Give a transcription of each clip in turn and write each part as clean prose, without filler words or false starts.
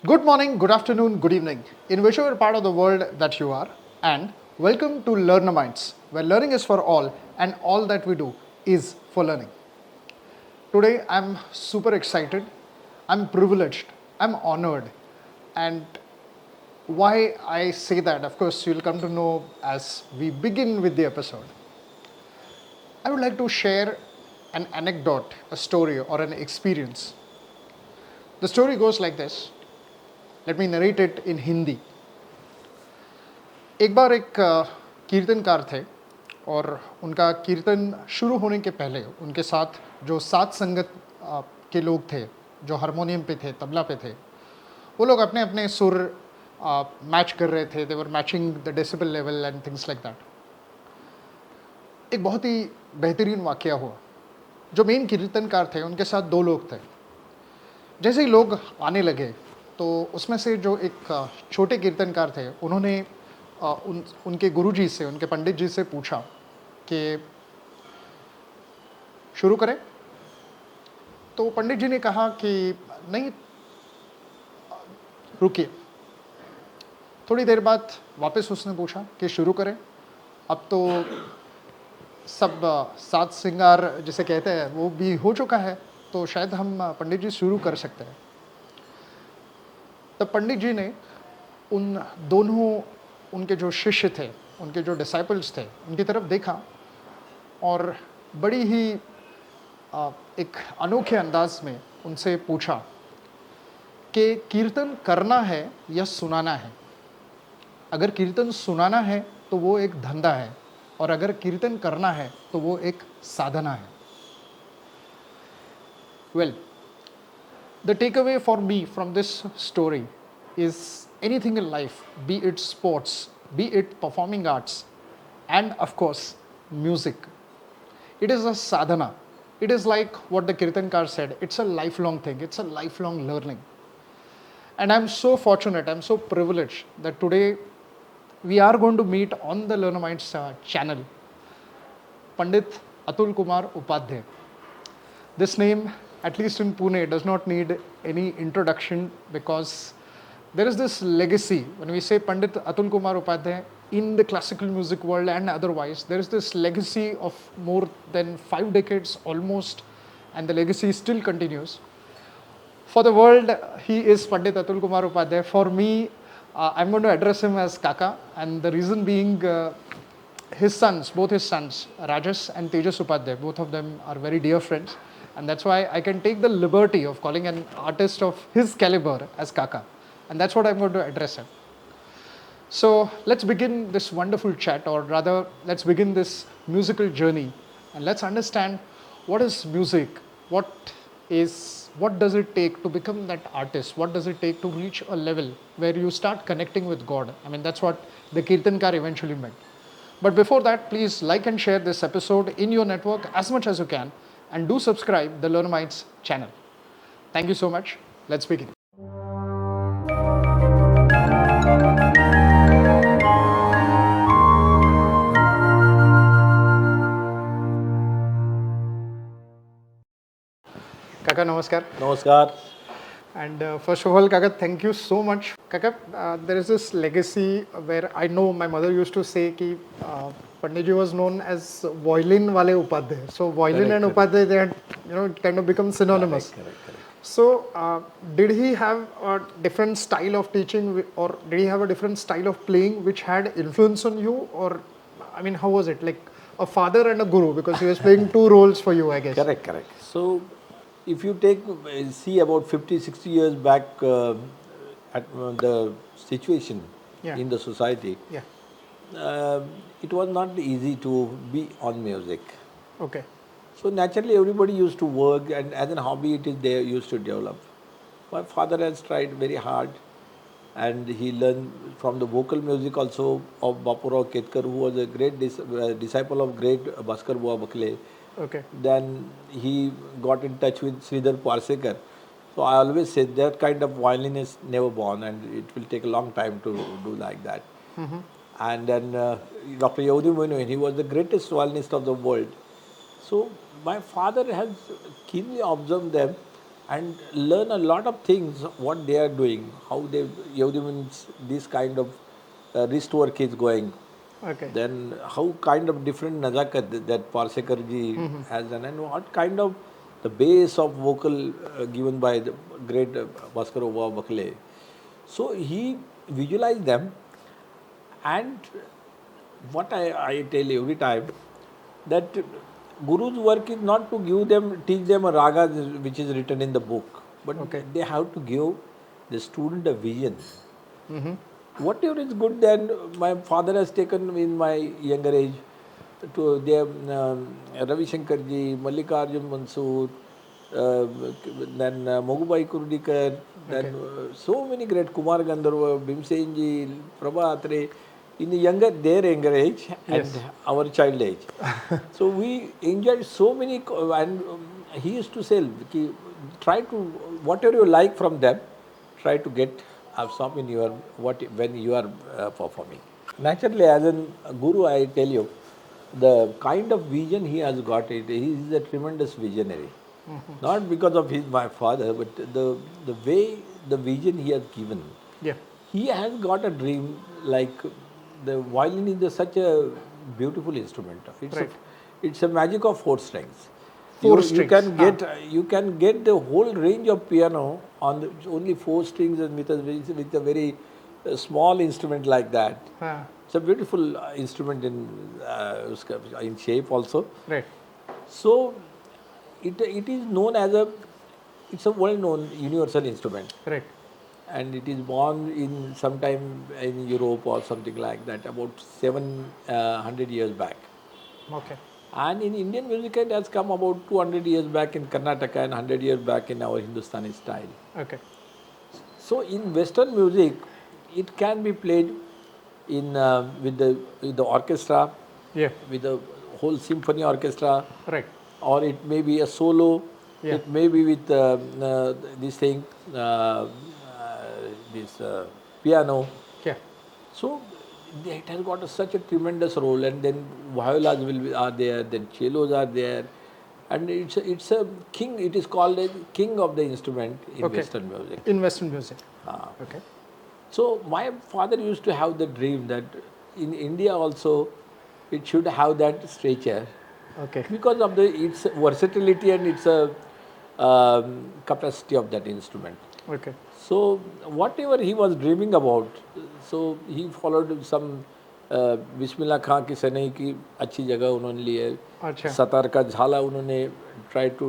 Good morning, good afternoon, good evening, in whichever part of the world that you are, and welcome to Learnamytes, where learning is for all and all that we do is for learning. Today I'm super excited, I'm privileged, I'm honored, and why I say that, of course, you'll come to know as we begin with the episode. I would like to share an anecdote, a story, or an experience. The story goes like this. Let me narrate it in Hindi. एक बार एक कीर्तनकार थे और उनका कीर्तन शुरू होने के पहले उनके साथ जो सात संगत के लोग थे, जो हारमोनियम पे थे, तबला पे थे, वो लोग अपने अपने सुर मैच कर रहे थे. They were matching the decibel level and things like that. एक बहुत ही बेहतरीन वाकया हुआ. जो मेन कीर्तनकार थे उनके साथ दो लोग थे. जैसे ही लोग आने लगे तो उसमें से जो एक छोटे कीर्तनकार थे उन्होंने उनके गुरुजी से, उनके पंडित जी से पूछा कि शुरू करें. तो पंडित जी ने कहा कि नहीं, रुकिए. थोड़ी देर बाद वापस उसने पूछा कि शुरू करें. अब तो सब सात श्रृंगार जिसे कहते हैं वो भी हो चुका है, तो शायद हम पंडित जी शुरू कर सकते हैं. तब पंडित जी ने उन दोनों, उनके जो शिष्य थे, उनके जो डिसाइपल्स थे, उनकी तरफ देखा और बड़ी ही एक अनोखे अंदाज में उनसे पूछा कि कीर्तन करना है या सुनाना है. अगर कीर्तन सुनाना है तो वो एक धंधा है, और अगर कीर्तन करना है तो वो एक साधना है. Well, the takeaway for me from this story is anything in life, be it sports, be it performing arts, and of course, music. It is a sadhana. It is like what the Kirtankar said, it's a lifelong thing, it's a lifelong learning. And I'm so fortunate, I'm so privileged that today we are going to meet on the Learnamytes channel Pandit AtulKumar Upadhye. This name, at least in Pune, does not need any introduction because there is this legacy. When we say Pandit AtulKumar Upadhye in the classical music world and otherwise, there is this legacy of more than 5 decades almost, and the legacy still continues. For the world, he is Pandit AtulKumar Upadhye. For me, I'm going to address him as Kaka, and the reason being his sons, both his sons, Rajas and Tejas Upadhye, both of them are very dear friends. And that's why I can take the liberty of calling an artist of his caliber as Kaka. And that's what I'm going to address him. So let's begin this wonderful chat, or rather, let's begin this musical journey. And let's understand what is music, what does it take to become that artist, what does it take to reach a level where you start connecting with God. I mean, that's what the Kirtankar eventually meant. But before that, please like and share this episode in your network as much as you can. And do subscribe the Learnamytes channel. Thank you so much. Let's begin. Kaka, namaskar. Namaskar. And first of all, Kaka, thank you so much. Kaka, there is this legacy where I know my mother used to say कि Panditji was known as Violin Wale Upadhye. So Violin and Upadhye, they had, kind of become synonymous. Correct. So did he have a different style of teaching, or did he have a different style of playing which had influence on you? Or, I mean, how was it? Like a father and a guru, because he was playing two roles for you, I guess. Correct. So, if you see about 50, 60 years back at the situation in the society, it was not easy to be on music. Okay. So naturally everybody used to work, and as a hobby it is they used to develop. My father has tried very hard, and he learned from the vocal music also of Bapurao Ketkar, who was a great disciple of great Bhaskar Bua Bakle. Okay. Then he got in touch with Sridhar Parsekar. So I always say that kind of violin is never born, and it will take a long time to do like that. Mm-hmm. And then Dr. Yehudi Moinu, he was the greatest violinist of the world. So my father has keenly observed them, and learn a lot of things what they are doing, how they means this kind of wrist work is going. Okay. Then how kind of different nazakat that Parsekarji has done, and what kind of the base of vocal given by the great Bhaskar Bakle. So he visualized them, and what I tell every time, that Guru's work is not to teach them a raga which is written in the book, but Okay. they have to give the student a vision. Whatever is good, then my father has taken in my younger age to them, Ravi Shankarji, Mallikarjun Mansoor, then Mogubai Kurdikar, then so many great Kumar Gandharva, Bhimsenji, Prabha Atre, in their younger age and our child age. So we enjoyed so many, and he used to say, try to, whatever you like from them, try to get absorbed in your, when you are performing. Naturally, as a guru, I tell you, the kind of vision he has got, he is a tremendous visionary. Not because of my father, but the way, the vision he has given. Yeah. He has got a dream, like the violin is such a beautiful instrument. It's a magic of four strings. Four You strings. you can get the whole range of piano on only four strings, and with a very small instrument like that. It's a beautiful instrument in shape also. Right. So it is known as it's a well-known universal instrument. Right. And it is born in sometime in Europe or something like that, about 700 years back. Okay. And in Indian music, it has come about 200 years back in Karnataka and 100 years back in our Hindustani style. Okay. So in Western music, it can be played in with the orchestra, Yeah. with the whole symphony orchestra, Right. or it may be a solo. Yeah. It may be with this thing, this piano. Yeah. So it has got such a tremendous role, and then violas are there, then cellos are there, and it's a king. It is called a king of the instrument in Western music. In Western music. Okay. So my father used to have the dream that in India also it should have that stature, Okay. because of its versatility and its capacity of that instrument. Okay. So whatever he was dreaming about, so he followed some बिस्मिल्लाह खां की सनई की अच्छी जगह उन्होंने ली है. अच्छा. सतार का झाला उन्होंने try to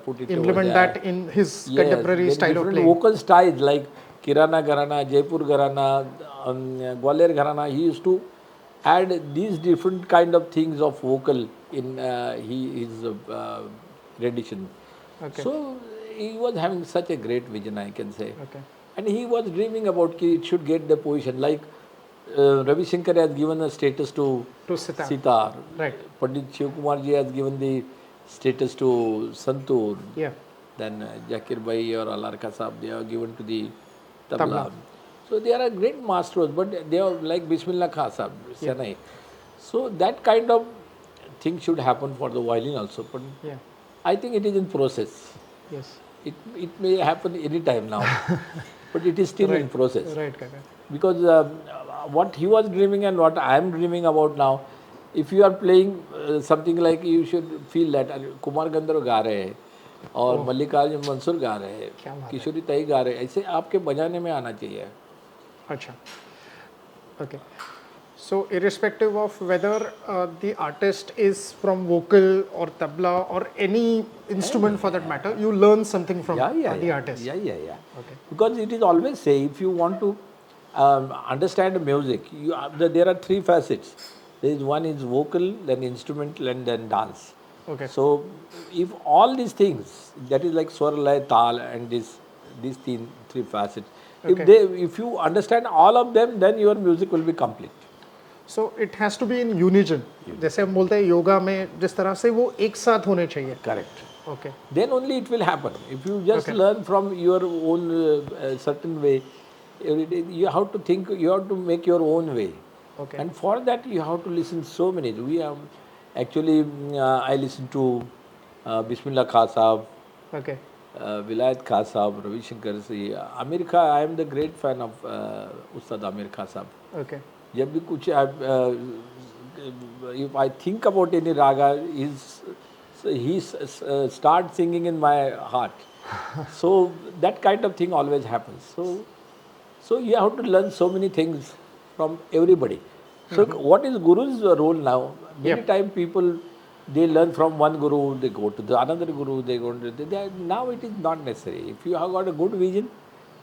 put it implement over that in his contemporary then style of different playing. vocal styles like Kirana Gharana, Jaipur Gharana, Gwalior Gharana. He used to add these different kind of things of vocal in his rendition. Okay. So he was having such a great vision, I can say. Okay. And he was dreaming about it should get the position. Like Ravi Shankar has given a status to sitar. sitar. Right. Pandit AtulKumar has given the status to santoor. Yeah. Then Jakir Bhai or Alarka Saab, they are given to the tabla. Tabla. So they are great masters, but they are like Bismillah Khan Saab, Sanai. So that kind of thing should happen for the violin also. But Yeah. I think it is in process. Yes. It may happen any time now, but it is still in process. Right, Kaka. Because what he was dreaming and what I am dreaming about now, if you are playing something like, you should feel that Kumar Gandharv गा रहे हैं और मल्लिकार्जुन मंसूर गा रहे हैं, किशोरी ताई गा रहे हैं, ऐसे आपके बजाने में आना चाहिए. Acha. Okay. So irrespective of whether the artist is from vocal or tabla or any instrument for that matter, you learn something from the artist. Yeah. Okay. Because it is always say, if you want to understand music, there are three facets. One is vocal, then instrumental, and then dance. Okay. So if all these things, that is like swar, lay, tal, and these three facets, if you understand all of them, then your music will be complete. So it has to be in unison. जैसे हम बोलते हैं योगा में जिस तरह से वो एक साथ होने चाहिए. Correct. Okay. Then only it will happen. If you just learn from your own certain way, you have to think, you have to make your own way. Okay. And for that you have to listen so many. We have actually I listen to Bismillah Khan Saab. Okay. Vilayat Khan Sahab, Ravi Shankar Ji, Amir Khan, I am the great fan of Ustad Amir Khan Sahab. Okay. जब भी कुछ if I think about any raga, he start singing in my heart. So that kind of thing always happens. So you have to learn so many things from everybody. So what is Guru's role now? Many times people they learn from one guru, they go to the another guru, they go to now it is not necessary. If you have got a good vision,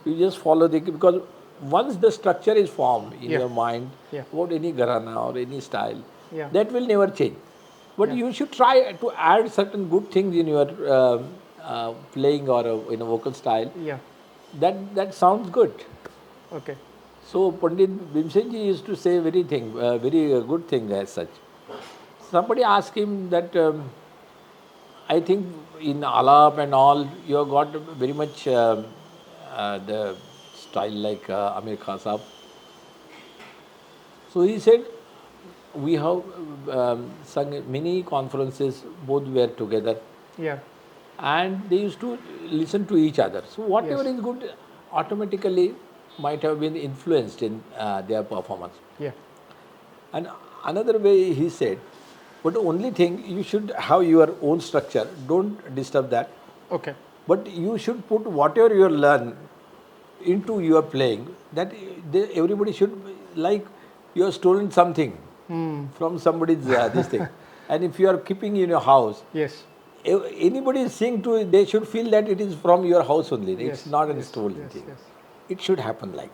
you just follow the because once the structure is formed in your mind about any gharana or any style, that will never change. But you should try to add certain good things in your playing or in a vocal style. That sounds good. Okay. So Pandit Bhimsenji used to say very good thing as such. Somebody asked him that I think in Alap and all you have got very much the style like Amir Khan Sahab. So he said we have sung many conferences, both were together. And they used to listen to each other. So whatever is good automatically might have been influenced in their performance. And another way he said, but the only thing you should have your own structure. Don't disturb that. Okay. But you should put whatever you learn into your playing. That everybody should like you have stolen something from somebody's this thing. And if you are keeping in your house, anybody sing to it, they should feel that it is from your house only. It's not a stolen thing. It should happen like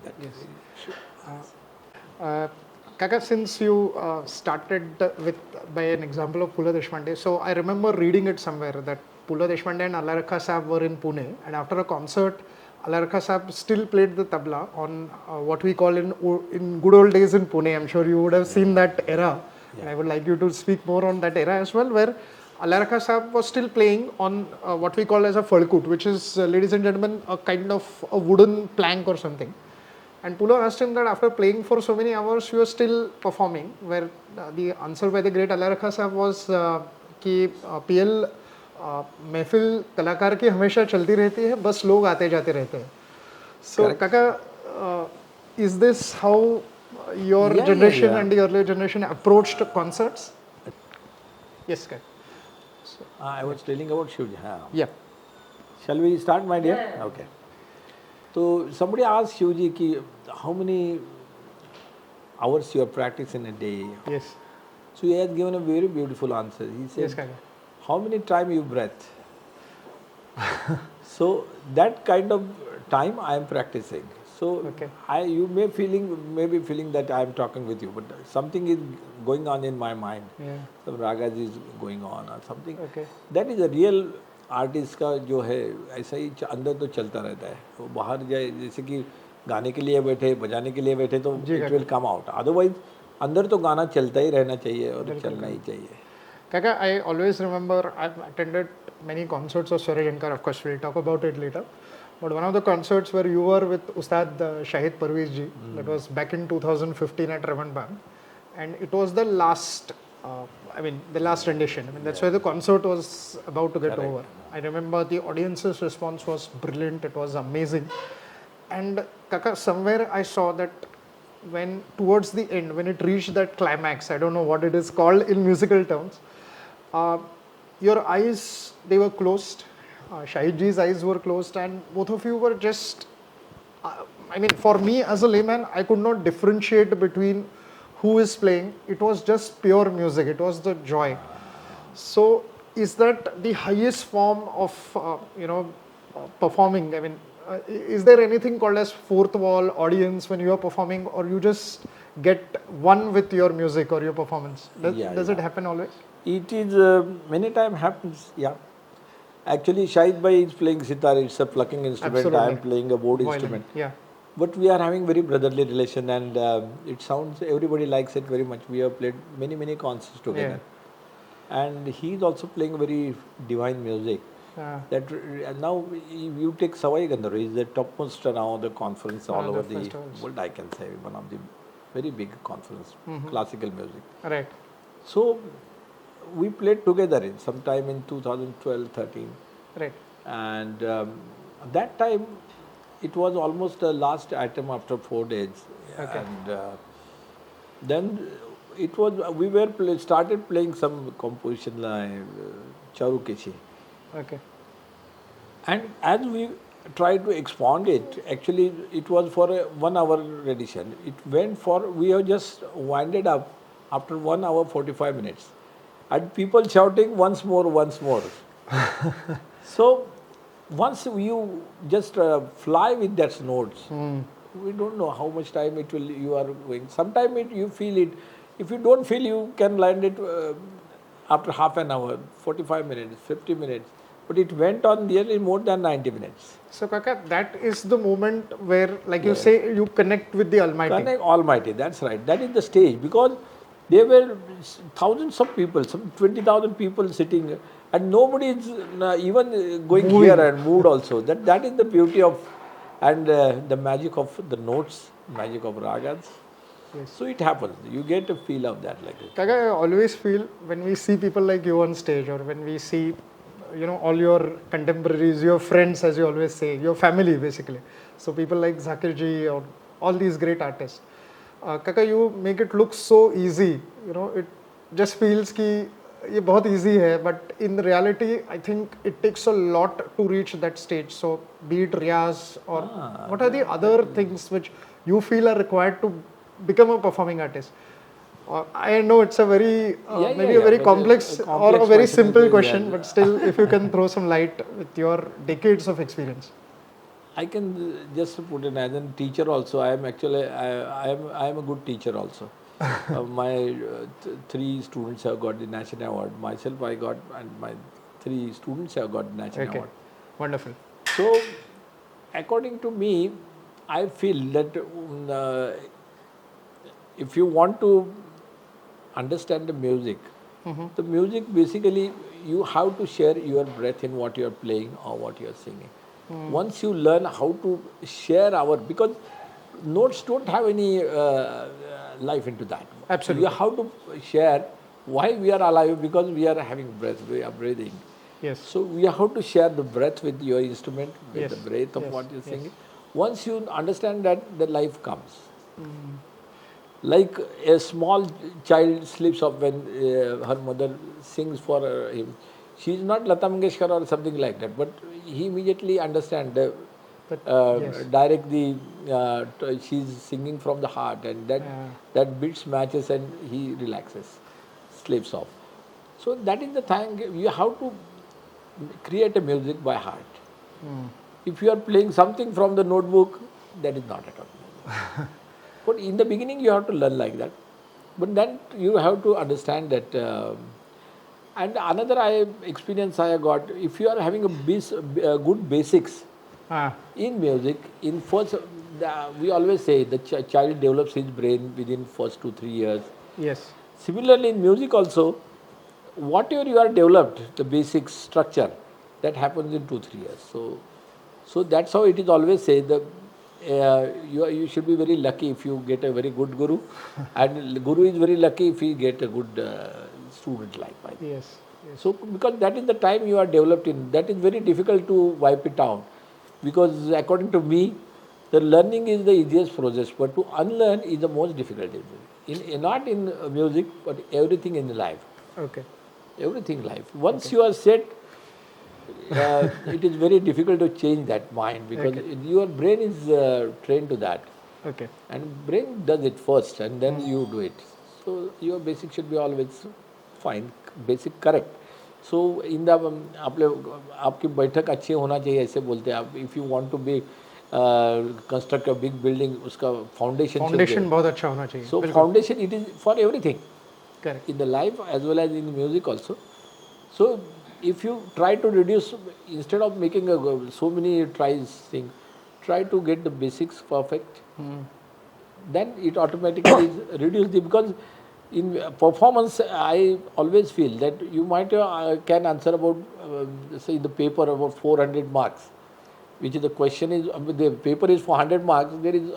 that. Kaka, since you started with by an example of Pula Deshpande, so I remember reading it somewhere that Pula Deshpande and Alarkha Sahab were in Pune, and after a concert, Alarkha Sahab still played the tabla on what we call in good old days in Pune. I'm sure you would have seen that era, and I would like you to speak more on that era as well, where Alarkha Sahab was still playing on what we call as a falkut, which is, ladies and gentlemen, a kind of a wooden plank or something. And Pula asked him that after playing for so many hours, you are still performing, where the answer by the great Alarkha Sahab was कि PL महफिल कलाकार की हमेशा चलती रहती है, बस लोग आते जाते रहते हैं. So Kaka, is this how your generation and the earlier generation approached concerts? Yes, Kaka. I was telling about Shivji. Shall we start, my dear? Okay. So somebody asked Shivji ki how many hours you are practicing a day. So he has given a very beautiful answer. He said, how many time you breath? So that kind of time I am practicing. So you may be feeling that I am talking with you, but something is going on in my mind. Some ragas is going on or something. That is a real artist का जो है ऐसा ही अंदर तो चलता रहता है. वो बाहर जाए जैसे कि गाने के लिए बैठे बजाने के लिए बैठे तो it will come out. Otherwise अंदर तो गाना चलता ही रहना चाहिए और चलना ही चाहिए. Kaka, I always remember I've attended many concerts of SwaraZankar. Of course, we'll talk about it later. But one of the concerts where you were with Ustad Shahid Parvez ji, that was back in 2015 at Ravanban, and it was the last. The last rendition. That's why the concert was about to get over. I remember the audience's response was brilliant. It was amazing. And Kaka, somewhere I saw that when towards the end, when it reached that climax, I don't know what it is called in musical terms, your eyes, they were closed. Shahid ji's eyes were closed, and both of you were just, for me as a layman, I could not differentiate between who is playing. It was just pure music. It was the joy. So is that the highest form of performing? Is there anything called as fourth wall audience when you are performing, or you just get one with your music or your performance? Does it happen always? It is many times happens. Actually, Shahid bhai is playing sitar. It's a plucking instrument. I am playing a board instrument. But we are having very brotherly relation, and it sounds, everybody likes it very much. We have played many concerts together. And he is also playing very divine music. That now you take Savai Gandharva, is the topmost now the conference all over the world, I can say, one of the very big conference, classical music. So we played together sometime in 2012-13. And that time, it was almost the last item after 4 days. Okay. And then it was, we were started playing some composition like Charu Keshi. Okay. And as we tried to expand it, actually it was for a 1 hour edition. It went for, we have just winded up after 1 hour 45 minutes. And people shouting once more, once more. So once you just fly with that notes, we don't know how much time it will, you are going. Sometimes you feel it. If you don't feel, you can land it after half an hour, 45 minutes, 50 minutes. But it went on nearly more than 90 minutes. So Kaka, that is the moment where, like you Yes. say, you connect with the Almighty. Connect Almighty, that's right. That is the stage, because there were thousands of people, some 20,000 people sitting, and nobody is even going Moving. here and moved also. That is the beauty of, and the magic of the notes, magic of ragas. Yes. So it happens. You get a feel of that like it. Kaka, I always feel when we see people like you on stage, or when we see, all your contemporaries, your friends, as you always say, your family basically. So people like Zakir ji or all these great artists. Kaka, you make it look so easy. It just feels ki ये बहुत easy है, but in reality, I think it takes a lot to reach that stage. So be it riyaz, or what are the other things which you feel are required to become a performing artist? I know it's a very maybe a very but complex, a or a complex very question simple is question, there. but still, if you can throw some light with your decades of experience. I can just put in as a teacher also. I am actually, I am a good teacher also. My 3 students have got the national award. Myself, I got, and my 3 students have got the national Okay, award. wonderful. So, according to me, I feel that if you want to understand the music basically, you have to share your breath in what you are playing or what you are singing. Once you learn how to share because notes don't have any life into that. Absolutely. You have to share why we are alive, because we are having breath, we are breathing. Yes. So we have to share the breath with your instrument, with Yes. the breath of Yes. what you're Yes. singing. Once you understand that, the life comes. Like a small child sleeps off when her mother sings for him. She is not Lata Mangeshkar or something like that, but he immediately understands Yes. direct the she's singing from the heart, and that beats matches and he relaxes, sleeps off. So that is the thing, you have to create a music by heart. If you are playing something from the notebook, that is not at all music. But in the beginning, you have to learn like that. But then you have to understand that. And another experience I got, if you are having a good basics in music, in first, we always say the child develops his brain within first 2-3 years. Yes. Similarly, in music also, whatever you are developed, the basic structure, that happens in 2-3 years. So that's how it is always said that you should be very lucky if you get a very good guru, and guru is very lucky if he get a good student like mine. Yes. Yes. So because that is the time you are developed in, that is very difficult to wipe it out, because according to me, the learning is the easiest process, but to unlearn is the most difficult. Not in music, but everything in life. Okay. Everything life. Once you are set, it is very difficult to change that mind, because your brain is trained to that. Okay. And brain does it first and then you do it. So your basic should be always fine, basic correct. So in the आपकी बैठक अच्छी होना चाहिए, ऐसे बोलते हैं आप. If you want to be construct a big building, उसका foundation बहुत अच्छा होना चाहिए. So foundation, it is for everything. Correct. In the life as well as in music also. So if you try to reduce, instead of making so many tries thing, try to get the basics perfect. Then it automatically reduce because in performance I always feel that you might can answer about say in the paper about 400 marks, which is the question is the paper is for 100 marks, there is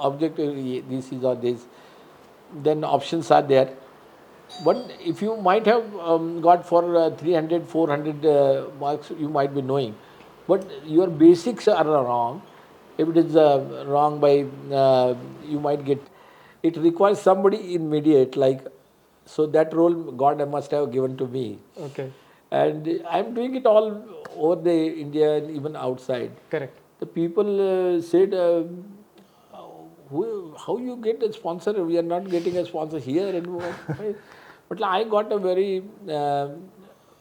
objective this is or this, then options are there. But if you might have got for 300, 400 marks, you might be knowing. But your basics are wrong. If it is wrong by, you might get, it requires somebody immediate, like, so that role God must have given to me. Okay. And I'm doing it all over the India and even outside. Correct. The people said, how you get a sponsor? We are not getting a sponsor here. And what? But I got a very,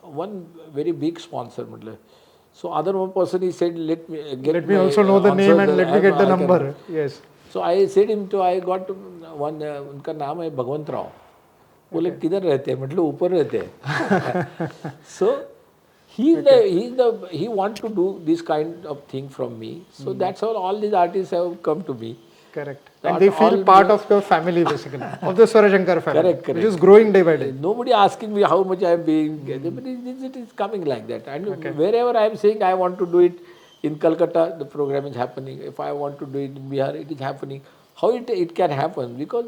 one very big sponsor. So other one person, he said, let me get Let me my also know the answer, name and let me get the I can- number. Yes. So I said him to, I got one, उनका नाम है भगवंत राव. बोले किधर रहते हैं? मतलब ऊपर रहते हैं. So he want to do this kind of thing from me. So that's how all these artists have come to me. Correct. So And they feel all part of your family basically, of the SwaraZankar family, Correct, which is growing day by day. Nobody asking me how much I am being, but it is coming like that. And wherever I am saying I want to do it in Calcutta, the program is happening. If I want to do it in Bihar, it is happening. How it can happen? Because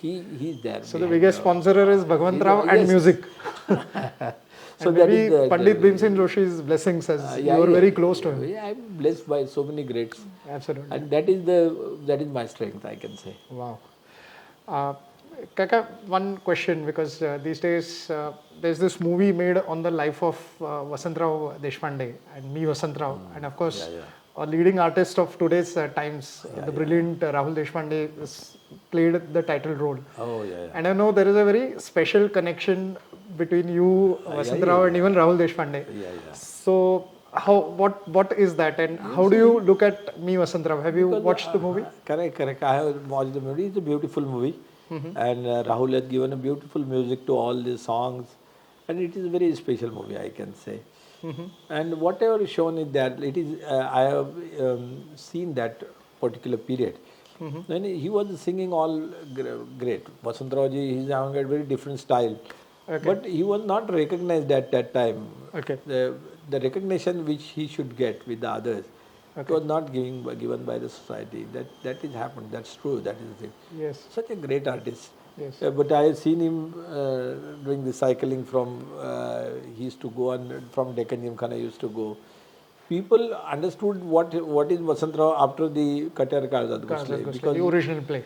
he's there. So the biggest sponsor is Bhagwant Rao and Yes. music. So And that maybe is the Pandit Bhimsen Joshi's blessings as you are very close to him. Yeah, I am blessed by so many greats, Absolutely. and that is my strength, I can say. Wow. Kaka, one question, because these days there's this movie made on the life of Vasantrao Deshpande and me, Vasantrao, and of course a leading artist of today's times, the brilliant Rahul Deshpande, played the title role. Oh yeah. And I know there is a very special connection between you, Vasantrao, and even Rahul Deshpande. Yeah. So what is that, and how do you look at me, Vasantrao? Have you watched the movie? Correct. I have watched the movie. It's a beautiful movie. And Rahul has given a beautiful music to all the songs. And it is a very special movie, I can say. And whatever is shown in that, it is, I have seen that particular period. When he was singing all great. Vasantrao ji, he's having a very different style. But he was not recognized at that time. Okay. The recognition which he should get with the others, it was not given by the society. That is happened. That's true. That is the thing. Yes. Such a great artist. Yes. But I have seen him doing the cycling from, he used to go on, from Deccan Gymkhana used to go. People understood what is Vasantrao after the Katyar Karzat Ghosle. Because the original play.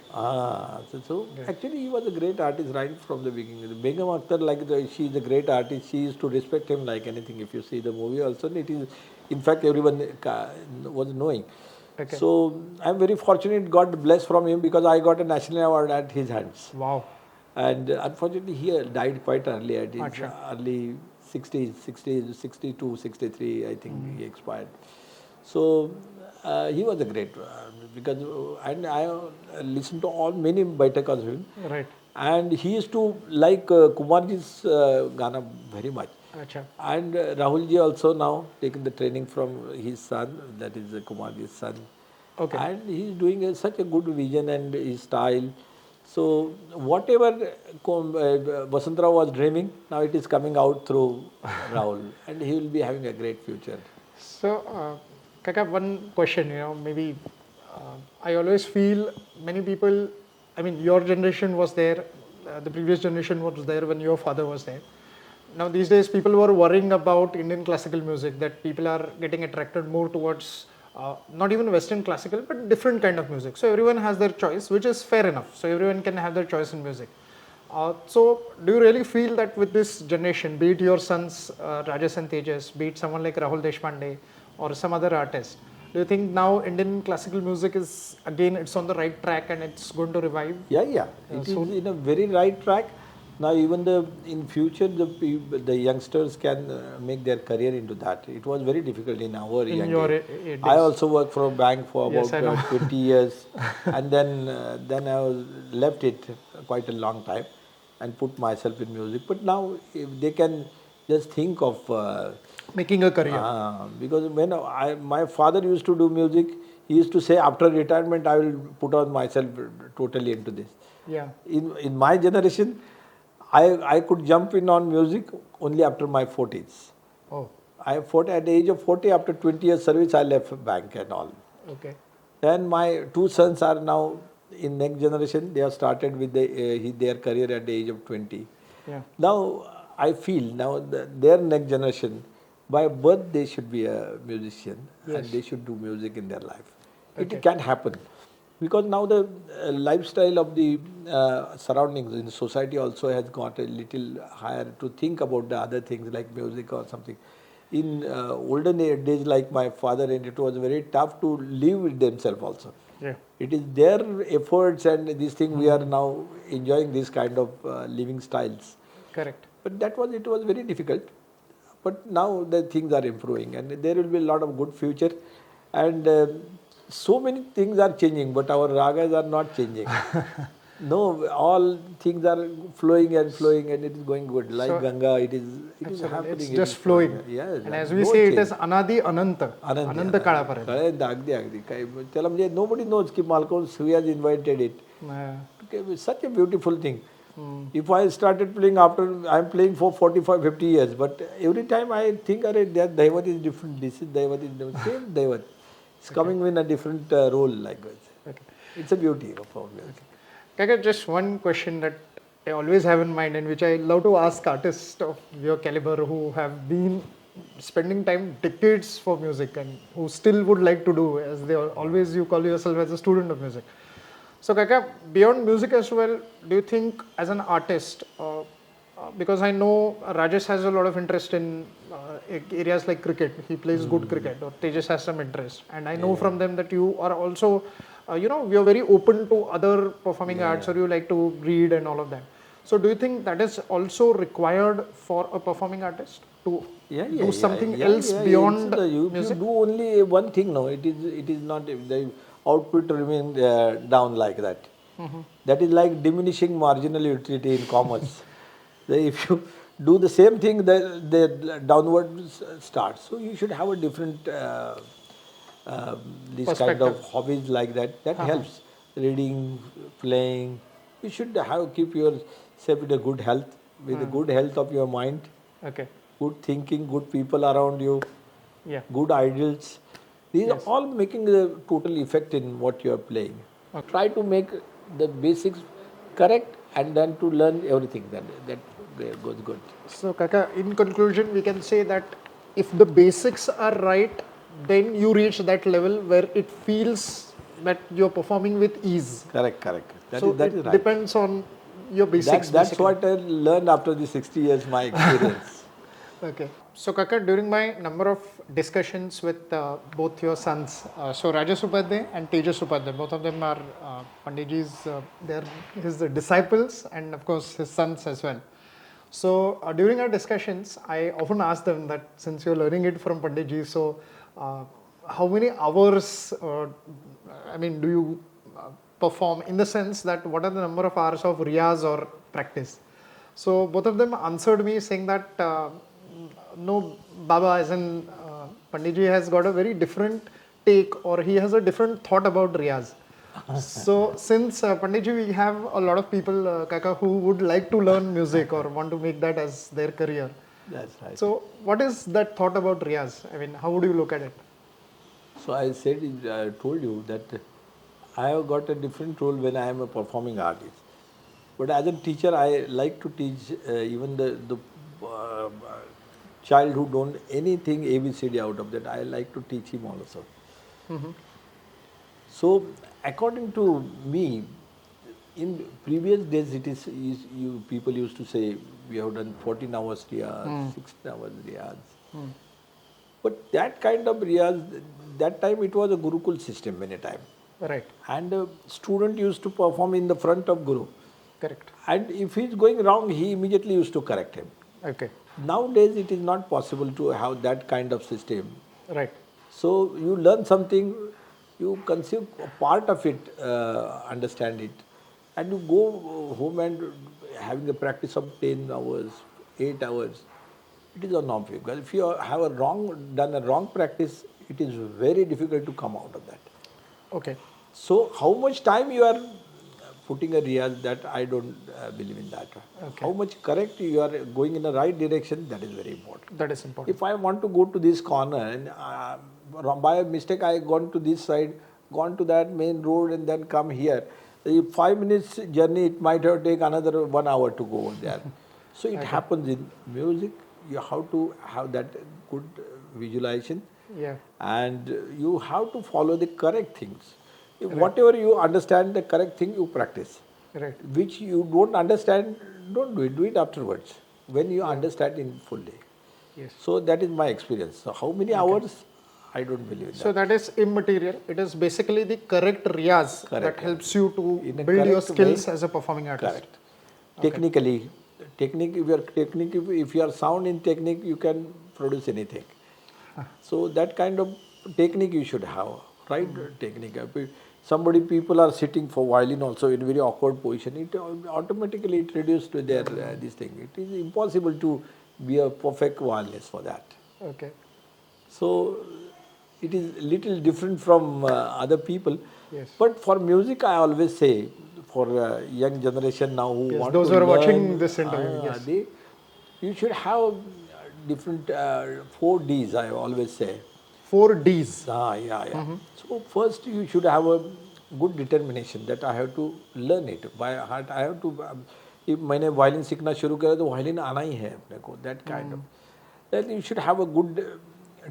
Actually he was a great artist right from the beginning. Begum Akhtar, like she is a great artist. She used to respect him like anything. If you see the movie also, it is, in fact, everyone was knowing. Okay. So I'm very fortunate, God blessed from him, because I got a national award at his hands. Wow. And unfortunately he died quite early, at his early 60s, 62, 63, I think he expired. So he was a great, because, and I listened to many Baitakas of him. Right. And he used to like Kumarji's Gana very much. Achha. And Rahulji also now taken the training from his son, that is Kumarji's son. Okay. And he is doing such a good vision and his style. So whatever Vasantrao was dreaming, now it is coming out through Rahul, and he will be having a great future. So, Kaka, one question, maybe I always feel many people, I mean, your generation was there, the previous generation was there when your father was there. Now, these days, people were worrying about Indian classical music, that people are getting attracted more towards not even Western classical, but different kind of music. So everyone has their choice, which is fair enough. So everyone can have their choice in music. So do you really feel that with this generation, be it your sons Rajesh and Tejas, be it someone like Rahul Deshpande or some other artist, do you think now Indian classical music is, again, it's on the right track and it's going to revive? Yeah. It is in a very right track. Now even in future the youngsters can make their career into that. It was very difficult in our young age. I also worked for a bank for about 20 years, and then I was left it quite a long time and put myself in music. But now if they can just think of making a career. Because when my father used to do music, he used to say, after retirement I will put on myself totally into this. Yeah. In my generation, I could jump in on music only after my 40s. Oh. At the age of 40, after 20 years service, I left bank and all. Okay. Then my two sons are now in next generation. They have started with their career at the age of 20. Yeah. Now I feel their next generation, by birth they should be a musician Yes. and they should do music in their life. Okay. It can happen because now the lifestyle of the surroundings in the society also has got a little higher to think about the other things like music or something. In olden days, like my father, and it was very tough to live with themselves also. Yeah. It is their efforts and this thing we are now enjoying this kind of living styles. Correct. But it was very difficult. But now the things are improving and there will be a lot of good future. And so many things are changing, but our ragas are not changing. No, all things are flowing and it is going good. Like So, Ganga, it is Absolutely. happening. It's it just is flowing. Yes, And as we no say, change. it is Anadi Ananta. Ananta काळापर्यंत. Correct, अगदी काय त्याला म्हणजे nobody knows ki Malcolm who has invited it. Okay, such a beautiful thing. If I started playing after, I'm playing for 45, 50 years, but every time I think, that Daivat is different, this is Daivat is different, same Daivat. It's coming in a different role like that. Okay. It's a beauty of our music. Kaka, just one question that I always have in mind and which I love to ask artists of your caliber who have been spending time decades for music and who still would like to do, as they always you call yourself as a student of music. So Kaka, beyond music as well, do you think as an artist, because I know Rajesh has a lot of interest in areas like cricket, he plays good cricket, or Tejas has some interest, and I know from them that you are also, you're very open to other performing arts, or you like to read and all of that. So do you think that is also required for a performing artist to do something else beyond music? If you do only one thing, no, it is not, the output remain down like that. That is like diminishing marginal utility in commerce. If you do the same thing, the downward starts. So you should have a different this kind of hobbies like that. That helps. Reading, playing. You should keep yourself with a good health, with a good health of your mind. Okay. Good thinking, good people around you. Yeah. Good ideals. These are all making a total effect in what you are playing. Try to make the basics correct and then to learn everything. That goes good. So Kaka, in conclusion, we can say that if the basics are right, then you reach that level where it feels that you're performing with ease. Correct. That is right. Depends on your basics. That's what I learned after the 60 years, my experience. Okay. So Kaka, during my number of discussions with both your sons, so Rajesh Upadhye and Tejas Upadhye, both of them are Panditji's, they're his disciples and of course his sons as well. So during our discussions, I often ask them that since you're learning it from Panditji, so how many hours, do you perform, in the sense that what are the number of hours of riyaz or practice? So both of them answered me saying that no, Baba, as in Panditji has got a very different take, or he has a different thought about riyaz. So since Panditji, we have a lot of people, Kaka, who would like to learn music or want to make that as their career. That's right. So what is that thought about riyaz? How would you look at it? So I told you that I have got a different role when I am a performing artist. But as a teacher, I like to teach even the child who don't anything ABCD out of that. I like to teach him also. So according to me, in previous days, people used to say we have done 14 hours riyaz, 16 hours riyaz. But that kind of riyaz, that time it was a Gurukul system many time. Right. And a student used to perform in the front of Guru. Correct. And if he's going wrong, he immediately used to correct him. Okay. Nowadays, it is not possible to have that kind of system. Right. So you learn something, you conceive a part of it, understand it, and you go home and having a practice of 10 hours, 8 hours. It is a norm for you. Because if you have done a wrong practice, it is very difficult to come out of that. Okay. So how much time you are putting a riyaz, that I don't believe in that. Okay. How much correct you are going in the right direction, that is very important. That is important. If I want to go to this corner and by mistake I gone to this side, gone to that main road and then come here, if 5 minutes journey, it might have taken another 1 hour to go there. So it happens in music, you have to have that good visualization, Yeah. and you have to follow the correct things. If whatever you understand the correct thing, you practice. Right. Which you don't understand, don't do it afterwards when you understand in full day. Yes. So that is my experience. So how many hours? I don't believe in So that. that is immaterial. It is basically the correct riyaz Correct. that helps you to In a build your correct skills way. as a performing artist. Correct. Technically, if you are sound in technique, you can produce anything. So that kind of technique you should have, right? Technique. People are sitting for violin also in very awkward position. It automatically it reduces to their this thing. It is impossible to be a perfect violinist for that. Okay. So it is little different from other people. Yes. But for music, I always say, for young generation now who Yes, want those to who are learn, watching this interview, yes. you should have different 4 Ds. I always say. 4 Ds. Yeah. So first you should have a good determination that I have to learn it by heart. I have to. if मैंने violin सीखना शुरू किया तो violin आना ही है अपने को. That kind of. Then you should have a good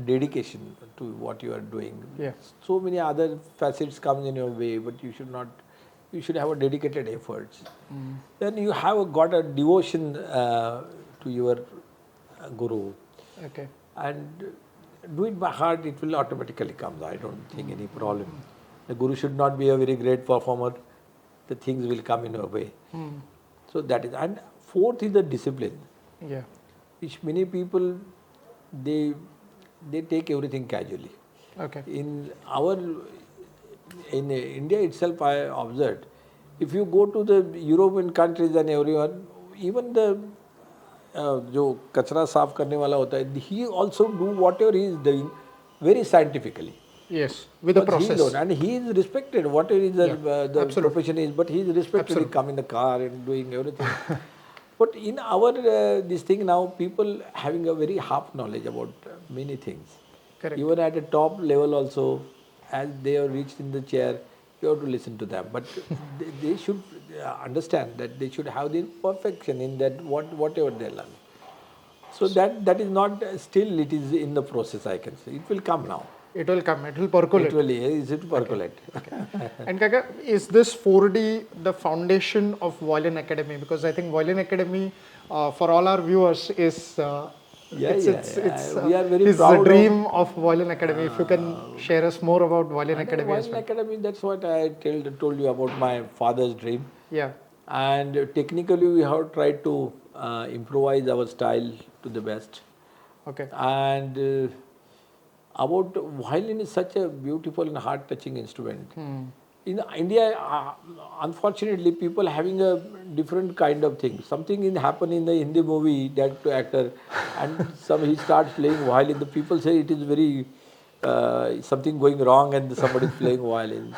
dedication to what you are doing. Yeah. So many other facets come in your way, but you should not. You should have a dedicated efforts. Then you have got a devotion to your guru. Okay. And do it by heart, it will automatically come. I don't think any problem. The guru should not be a very great performer. The things will come in your way. So that is. And fourth is the discipline, Yeah. which many people they take everything casually. Okay. In India itself, I observed, if you go to the European countries and everyone, even the जो कचरा साफ करने वाला होता है, he also do whatever he is doing very scientifically. Yes. With the Because he process. is and he is respected, whatever is the profession is, but he is respected. He come in the car and doing everything. But in our this thing now, people having a very half knowledge about many things. Correct. Even at a top level also, as they are reached in the chair, you have to listen to them. But they should understand that they should have the perfection in that whatever they learn. So that is not still it is in the process. I can say it will come now. It will come. It will percolate. It will is it percolate. And Kaka, is this 4D the foundation of Violin Academy? Because I think Violin Academy, for all our viewers, is We are very his proud dream of Violin Academy. If you can share us more about Violin Academy as Violin well. Academy, that's what I told you about my father's dream. Yeah. And technically, we have tried to improvise our style to the best. Okay. And about violin is such a beautiful and heart-touching instrument. In India, unfortunately, people having a different kind of thing. Something happen in the Hindi movie, that actor, and he starts playing violin. The people say it is very something going wrong, and somebody is playing violin.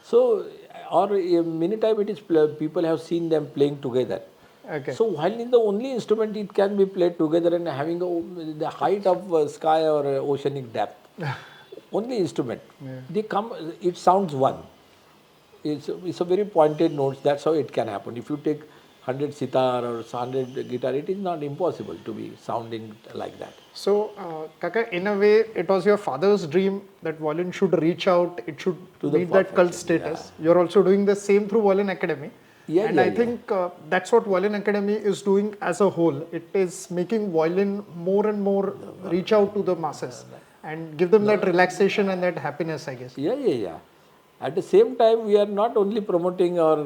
So, or many times it is people have seen them playing together. Okay. So violin is the only instrument it can be played together and having the height of sky or oceanic depth. Only instrument. Yeah. They come. It sounds one. It's a very pointed notes. That's how it can happen. If you take 100 sitar or 100 guitar, it is not impossible to be sounding like that. So, Kaka, in a way, it was your father's dream that violin should reach out. It should To the meet that cult perfection, status. You're also doing the same through Violin Academy. I think that's what Violin Academy is doing as a whole. It is making violin more and more reach out to the masses and give them that relaxation and that happiness, I guess. Yeah. At the same time, we are not only promoting or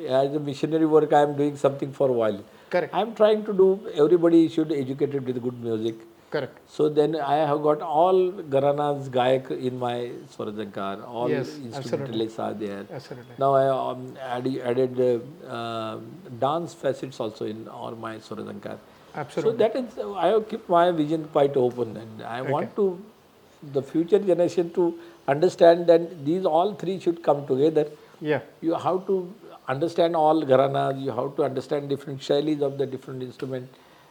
as a missionary work, I am doing something for violin. Correct. I am trying to do, everybody should be educated with good music. Correct. So then I have got all Gharanas Gayak in my SwaraZankar, all instrumentalists are there. Absolutely. Now I added dance facets also in all my SwaraZankar. Absolutely. So that is, I have kept my vision quite open, and I want to, the future generation to understand that these all three should come together. Yeah. You have to understand all Gharanas, you have to understand different shailis of the different instrument,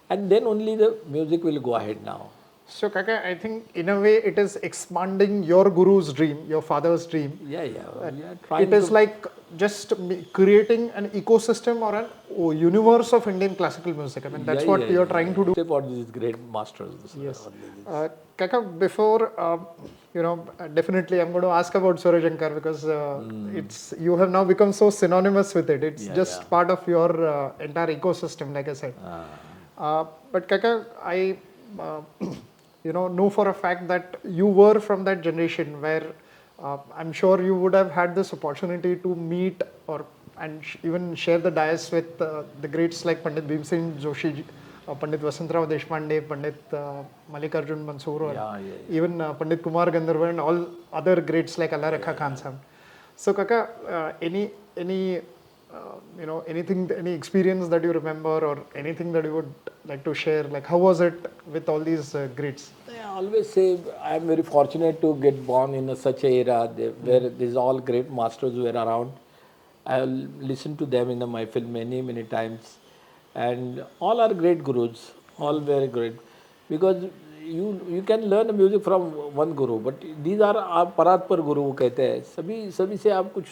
and then only the music will go ahead now. So, Kaka, I think in a way it is expanding your guru's dream, your father's dream. Yeah. We are trying It is like just creating an ecosystem or an universe of Indian classical music. I mean, that's what you're trying to do. Step on these great masters. Yes. Kaka, before, definitely I'm going to ask about SwaraZankar because you have now become so synonymous with it. It's just part of your entire ecosystem, like I said. But Kaka, I, know for a fact that you were from that generation where I'm sure you would have had this opportunity to meet and even share the dais with the greats like Pandit Bhimsen Joshi, Pandit Vasantrao Deshpande, Pandit Mallikarjun Mansoor, or even Pandit Kumar Gandharva and all other greats like Allah Rakha Khan Sahab. So, Kaka, any anything, any experience that you remember or anything that you would like to share? Like, how was it with all these greats? I always say I am very fortunate to get born in such an era where these all great masters were around. I listened to them in my film many times, and all are great gurus, all very great, because you can learn the music from one guru, but these are आप परात पर गुरु कहते हैं. सभी से आप कुछ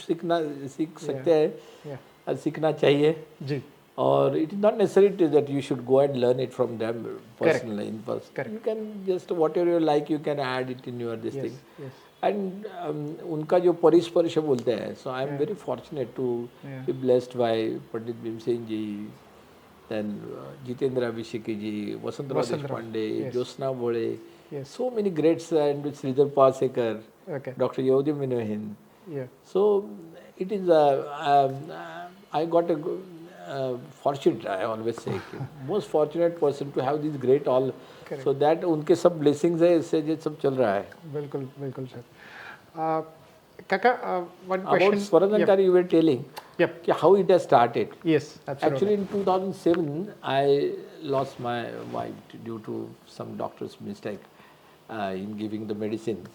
सीख सकते हैं और सीखना चाहिए. जी. Or it is not necessary that you should go and learn it from them personally. In person. You can just whatever you like, you can add it in your this thing. Yes. And उनका जो परिस्पर्श बोलते हैं, so I am very fortunate to be blessed by Pandit Bhimsen ji, then Jitendra Abhisheki ji, Vasantrao Deshpande, Josna Bole, so many greats, and Sridhar Pasekar, Dr. Yodhi Minohin. So it is I got a fortunate, I always say, most fortunate person to have these great all. So that उनके सब blessings है, इससे ये सब चल रहा है. बिल्कुल sir. Kaka, one question. About SwaraZankar, you were telling how it has started. Yes, absolutely. Actually, in 2007, I lost my wife due to some doctor's mistake in giving the medicine.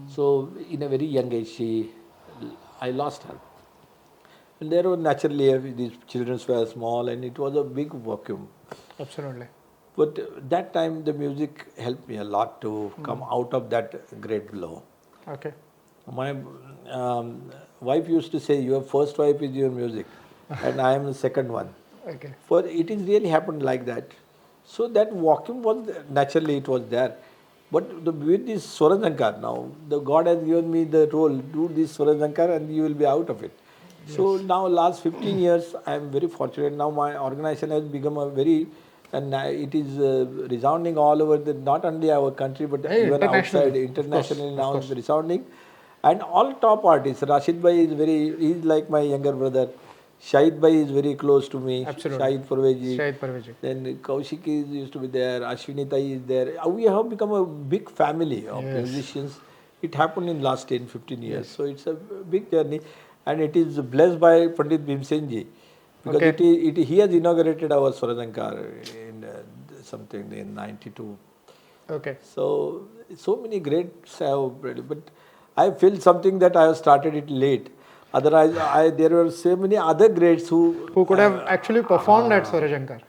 So, in a very young age, I lost her. And there were naturally, these children were small and it was a big vacuum. Absolutely. But that time, the music helped me a lot to come out of that great blow. Okay. My wife used to say, your first wife is your music and I am the second one. Okay. For it is really happened like that. So that vacuum was, naturally it was there. But with this SwaraZankar now, the God has given me the role, do this SwaraZankar and you will be out of it. So now last 15 years, I am very fortunate. Now my organization has become a very, and it is resounding all over, not only our country, but even outside, internationally now it's resounding. And all top artists, Rashid Bhai is he is like my younger brother. Shahid Bhai is very close to me. Absolutely. Shahid Parvez. Then Kaushik used to be there. Ashwini Tai is there. We have become a big family of musicians. It happened in last 10-15 years. So it's a big journey. And it is blessed by Pandit Bhimsen ji. Because he has inaugurated our SwaraZankar in something in 92. Okay. So many greats have, but I feel something that I have started it late. Otherwise, there were so many other greats who could have actually performed at SwaraZankar.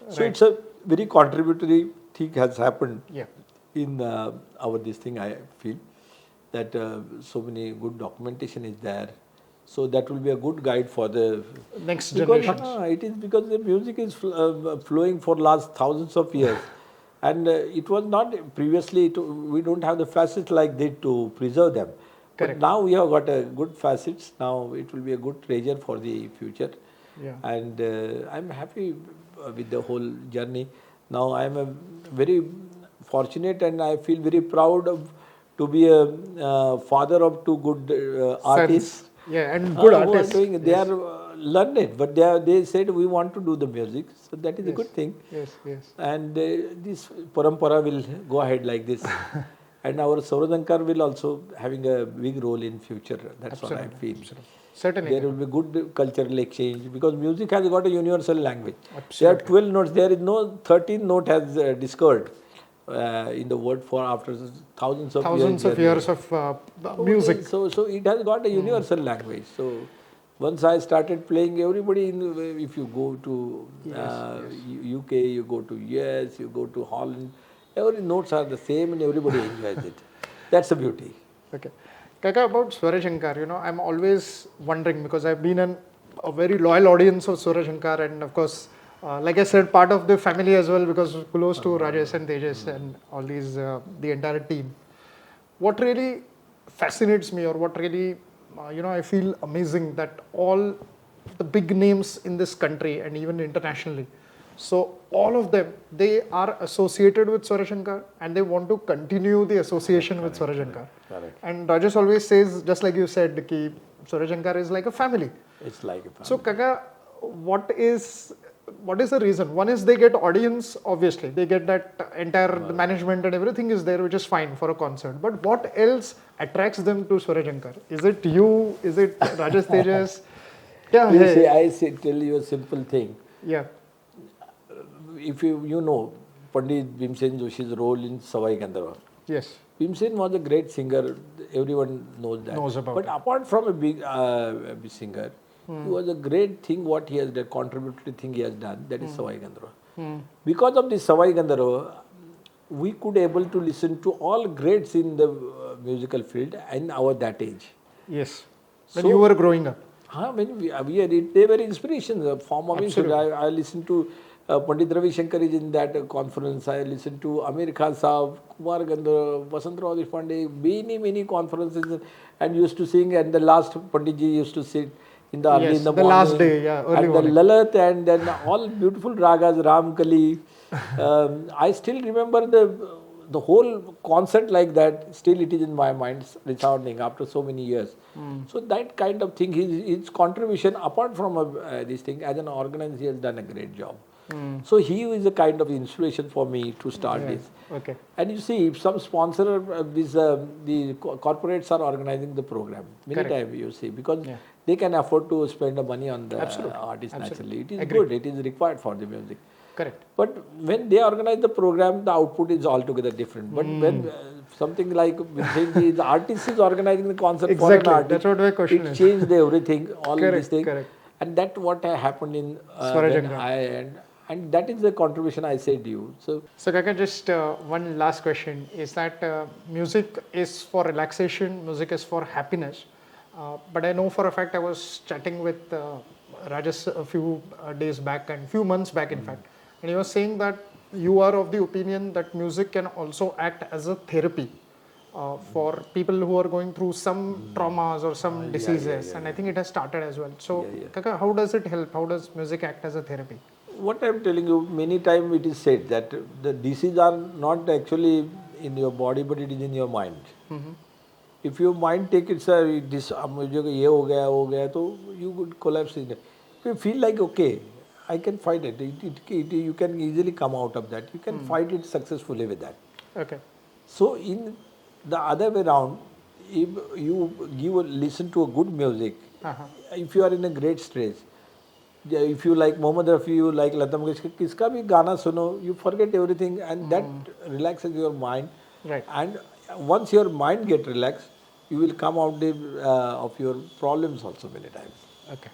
So it's a very contributory thing has happened in our this thing. I feel that so many good documentation is there. So that will be a good guide for the next generation. It is because the music is flowing for last thousands of years. And it was not previously, we don't have the facets like this to preserve them. But now we have got a good facets. Now it will be a good treasure for the future. And I'm happy with the whole journey. Now I'm a very fortunate and I feel very proud to be a father of two good artists. And good artists. They are learned, but they said we want to do the music. So that is a good thing. And this parampara will go ahead like this. And our SwaraZankar will also having a big role in future. That's what I feel. Certainly. There will be good cultural exchange because music has got a universal language. There are 12 notes. There is no 13 note has discovered in the world for after thousands of years of music. So it has got a universal language. So once I started playing, everybody, if you go to UK, you go to US, you go to Holland, every notes are the same and everybody enjoys it. That's the beauty. Okay. Kaka, about SwaraZankar, I'm always wondering because I've been an a very loyal audience of SwaraZankar, and of course, like I said, part of the family as well, because close to Rajesh and Tejas and all these, the entire team. What really fascinates me, or what really, I feel amazing, that all the big names in this country and even internationally, so all of them, they are associated with SwaraZankar and they want to continue the association with SwaraZankar. Correct. And Rajesh always says, just like you said, that SwaraZankar is like a family. It's like a family. So Kaka, what is the reason? One is they get audience, obviously. They get that entire management and everything is there, which is fine for a concert. But what else attracts them to SwaraZankar? Is it you? Is it Rajesh Tejas? Yeah, Tell you a simple thing. Yeah. If you know Pandit Bhimsen Joshi's role in Savai Gandharva. Yes. Bhimsen was a great singer. Everyone knows that. Knows about but it. apart from a big singer, he was a great thing what he has done, contributory thing he has done, that is Savai Gandharva. Because of this Savai Gandharva, we could able to listen to all greats in the musical field in our that age. Yes. When you were growing up. When they were inspirations. Form of inspiration. I listened to Pandit Ravi Shankar is in that conference. I listened to Amir Khan Saab, Kumar Gandhar, Vasantrao Deshpande, many conferences, and used to sing. And the last Panditji used to sit in the early in the morning. last day, early and morning. the Lalat and then all beautiful ragas, Ram Kali. I still remember the whole concert like that. Still it is in my mind, resounding after so many years. So that kind of thing, his contribution apart from this thing, as an organizer, he has done a great job. So he is a kind of inspiration for me to start this. Okay. And you see, if some sponsor, the corporates are organizing the program, many times you see, because they can afford to spend the money on the artist naturally. It is good, it is required for the music. Correct. But when they organize the program, the output is altogether different. But when something like the artist is organizing the concert for an artist, that's what my question is. It changed everything, all these things. Correct. And that's what happened in SwaraZankar. And that is the contribution I said to you. So Kaka, just one last question is that music is for relaxation, music is for happiness. But I know for a fact I was chatting with Rajesh a few days back and few months back in fact, and he was saying that you are of the opinion that music can also act as a therapy for people who are going through some traumas or some diseases, and I think it has started as well. So Kaka, how does it help? How does music act as a therapy? What I am telling you, many times it is said that the diseases are not actually in your body, but it is in your mind. If your mind take it, sir, this ye ho gaya, so you would collapse in it. If you feel like, okay, I can fight it, you can easily come out of that. You can fight it successfully with that. Okay. So in the other way around, if you listen to a good music, if you are in a great stress, if you like Mohammad Rafi, you like Lata Mangeshkar, kiska bhi gana suno, you forget everything, and that relaxes your mind. Right. And once your mind get relaxed, you will come out of your problems also many times. Okay.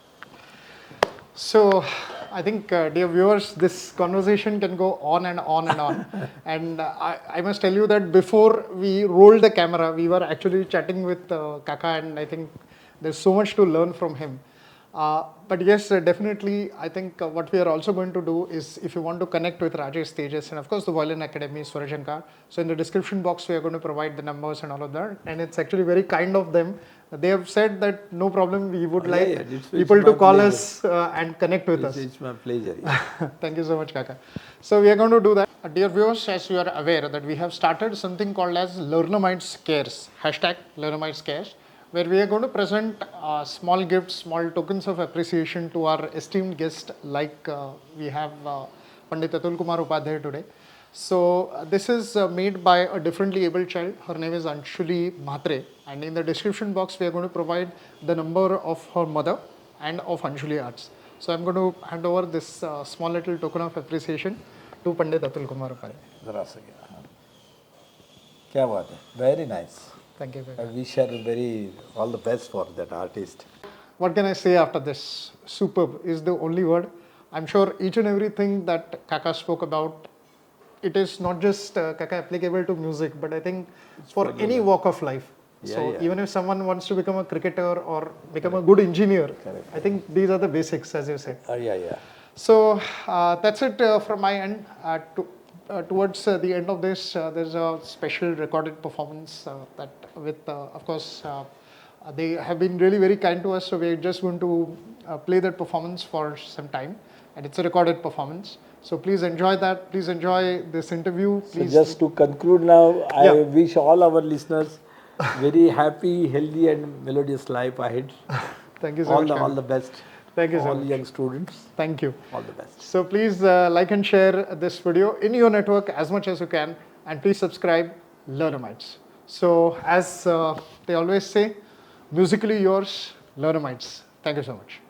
So I think, dear viewers, this conversation can go on and on and on. And I must tell you that before we rolled the camera, we were actually chatting with Kaka, and I think there's so much to learn from him. But yes, definitely, I think what we are also going to do is, if you want to connect with Rajesh, Tejas, and of course the Violin Academy, SwaraZankar, so in the description box we are going to provide the numbers and all of that, and it's actually very kind of them. They have said that no problem, we would like people to call us and connect with us. It's my pleasure. Thank you so much, Kaka. So we are going to do that. Dear viewers, as you are aware that we have started something called as Learnamytes Cares, #Learnamytes Cares, where we are going to present small gifts, small tokens of appreciation to our esteemed guest, like we have Pandit AtulKumar Upadhye today. So this is made by a differently abled child. Her name is Anshuli Mhatre, and in the description box we are going to provide the number of her mother and of Anshuli Arts. So I'm going to hand over this small little token of appreciation to Pandit AtulKumar Upadhye. Kya baat hai? Very nice. Thank you. I wish her all the best for that artist. What can I say after this? Superb is the only word. I'm sure each and everything that Kaka spoke about, it is not just Kaka applicable to music, but I think for any walk of life. So yeah. even if someone wants to become a cricketer or become a good engineer, I think these are the basics, as you said. Yeah. So that's it from my end. Towards the end of this, there's a special recorded performance that with, of course, they have been really very kind to us. So we're just going to play that performance for some time, and it's a recorded performance. So please enjoy that. Please enjoy this interview. So Please. just to conclude now, I Yeah. wish all our listeners very happy, healthy and melodious life ahead. Thank you so much. All the best. Thank you so all much. young students. Thank you. All the best. So please like and share this video in your network as much as you can, and please subscribe Learnamytes. So as they always say, musically yours, Learnamytes. Thank you so much.